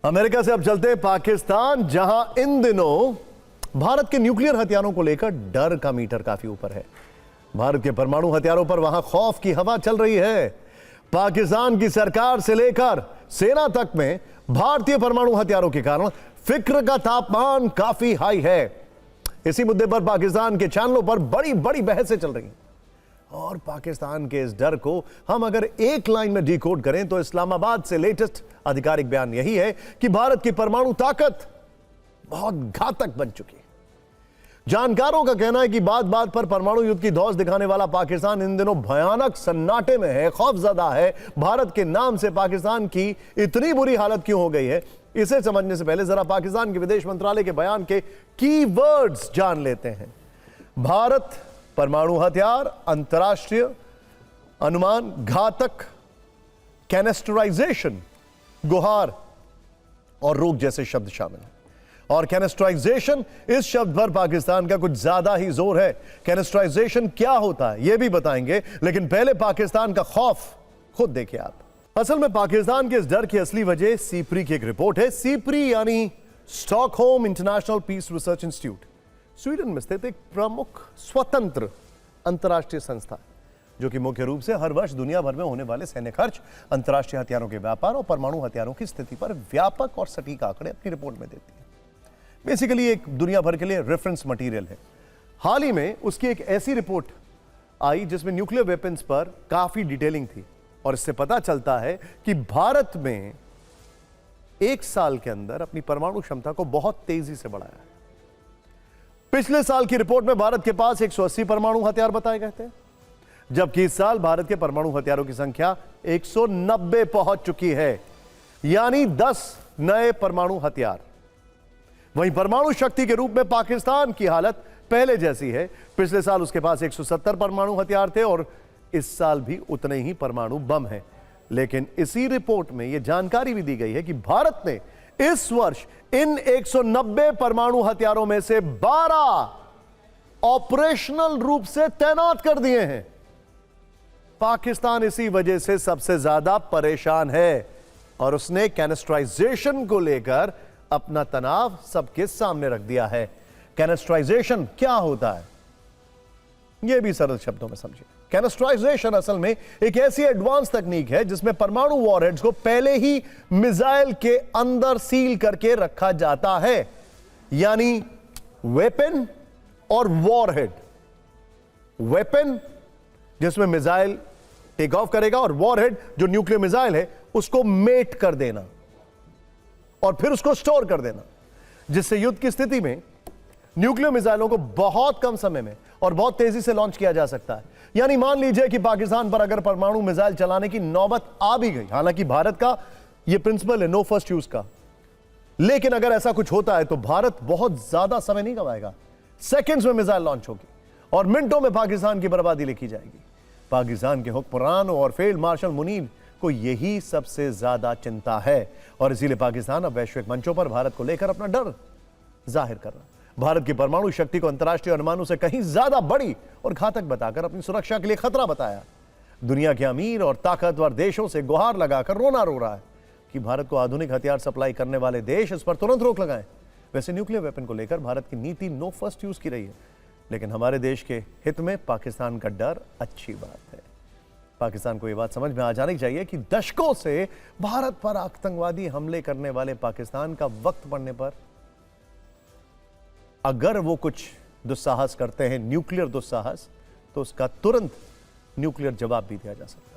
America से अब चलते हैं पाकिस्तान, जहां इन दिनों भारत के न्यूक्लियर हथियारों को लेकर डर का मीटर काफी ऊपर है। भारत के परमाणु हथियारों पर वहां खौफ की हवा चल रही है। पाकिस्तान की सरकार से लेकर सेना तक में भारतीय परमाणु हथियारों के कारण फिक्र का तापमान काफी हाई है। इसी मुद्दे पर पाकिस्तान के चैनलों पर बड़ी बड़ी बहसें चल रही हैं। और पाकिस्तान के इस डर को हम अगर एक लाइन में डिकोड करें तो इस्लामाबाद से लेटेस्ट आधिकारिक बयान यही है कि भारत की परमाणु ताकत बहुत घातक बन चुकी है। जानकारों का कहना है कि बात बात पर परमाणु युद्ध की धौंस दिखाने वाला पाकिस्तान इन दिनों भयानक सन्नाटे में है, खौफजदा है। भारत के नाम से पाकिस्तान की इतनी बुरी हालत क्यों हो गई है, इसे समझने से पहले जरा पाकिस्तान के विदेश मंत्रालय के बयान के कीवर्ड्स जान लेते हैं। भारत परमाणु हथियार, अंतरराष्ट्रीय अनुमान, घातक, कैनेस्टराइजेशन, गुहार और रोक जैसे शब्द शामिल हैं। और कैनेस्टराइजेशन, इस शब्द पर पाकिस्तान का कुछ ज्यादा ही जोर है। कैनेस्टराइजेशन क्या होता है यह भी बताएंगे, लेकिन पहले पाकिस्तान का खौफ खुद देखिए आप। असल में पाकिस्तान के इस डर की असली वजह सीप्री की एक रिपोर्ट है। सीप्री यानी Stockholm International Peace Research Institute, Sweden में स्थित एक प्रमुख स्वतंत्र अंतर्राष्ट्रीय संस्था जो कि मुख्य रूप से हर वर्ष दुनिया भर में होने वाले सैन्य खर्च, अंतर्राष्ट्रीय हथियारों के व्यापार और परमाणु हथियारों की स्थिति पर व्यापक और सटीक आंकड़े अपनी रिपोर्ट में देती है। बेसिकली एक दुनिया भर के लिए रेफरेंस मटेरियल है। हाल ही में उसकी एक ऐसी रिपोर्ट आई जिसमें न्यूक्लियर वेपन्स पर काफी डिटेलिंग थी और इससे पता चलता है कि भारत में एक साल के अंदर अपनी परमाणु क्षमता को बहुत तेजी से बढ़ाया है। पिछले साल की रिपोर्ट में भारत के पास 180 परमाणु हथियार बताए गए थे, जबकि इस साल भारत के परमाणु हथियारों की संख्या 190 पहुंच चुकी है, यानी 10 नए परमाणु हथियार। वहीं परमाणु शक्ति के रूप में पाकिस्तान की हालत पहले जैसी है। पिछले साल उसके पास 170 परमाणु हथियार थे और इस साल भी उतने ही परमाणु बम हैं। लेकिन इसी रिपोर्ट में यह जानकारी भी दी गई है कि भारत ने इस वर्ष इन 190 परमाणु हथियारों में से 12 ऑपरेशनल रूप से तैनात कर दिए हैं। पाकिस्तान इसी वजह से सबसे ज्यादा परेशान है और उसने कैनेस्टराइजेशन को लेकर अपना तनाव सबके सामने रख दिया है। कैनेस्टराइजेशन क्या होता है यह भी सरल शब्दों में समझिए। कैनेस्टराइजेशन असल में एक ऐसी एडवांस तकनीक है जिसमें परमाणु वॉरहेड्स को पहले ही मिसाइल के अंदर सील करके रखा जाता है, यानी वेपन और वॉरहेड। वेपन जिसमें मिसाइल टेक ऑफ करेगा और वॉरहेड जो न्यूक्लियर मिसाइल है उसको मेट कर देना और फिर उसको स्टोर कर देना, जिससे युद्ध की स्थिति में न्यूक्लियर मिसाइलों को बहुत कम समय में और बहुत तेजी से लॉन्च किया जा सकता है। यानी मान लीजिए कि पाकिस्तान पर अगर परमाणु मिसाइल चलाने की नौबत आ भी गई, हालांकि भारत का यह प्रिंसिपल है नो फर्स्ट यूज का, लेकिन अगर ऐसा कुछ होता है तो भारत बहुत ज्यादा समय नहीं गवाएगा। सेकंड्स में मिसाइल लॉन्च होगी और मिनटों में पाकिस्तान की बर्बादी लिखी जाएगी। पाकिस्तान के हुक्मरान और फील्ड मार्शल मुनीर को यही सबसे ज्यादा चिंता है और इसीलिए पाकिस्तान अब वैश्विक मंचों पर भारत को लेकर अपना डर जाहिर कर रहा है। भारत की परमाणु शक्ति को अंतर्राष्ट्रीय अनुमानों से कहीं ज्यादा बड़ी और घातक बताकर अपनी सुरक्षा के लिए खतरा बताया। दुनिया के अमीर और ताकतवर देशों से गुहार लगाकर रोना रो रहा है कि भारत को आधुनिक हथियार सप्लाई करने वाले देश इस पर तुरंत रोक लगाएं। वैसे न्यूक्लियर वेपन को लेकर भारत की नीति नो फर्स्ट यूज की रही है, लेकिन हमारे देश के हित में पाकिस्तान का डर अच्छी बात है। पाकिस्तान को यह बात समझ में आ जानी चाहिए कि दशकों से भारत पर आतंकवादी हमले करने वाले पाकिस्तान का वक्त पड़ने पर अगर वो कुछ दुस्साहस करते हैं, न्यूक्लियर दुस्साहस, तो उसका तुरंत न्यूक्लियर जवाब भी दिया जा सकता है।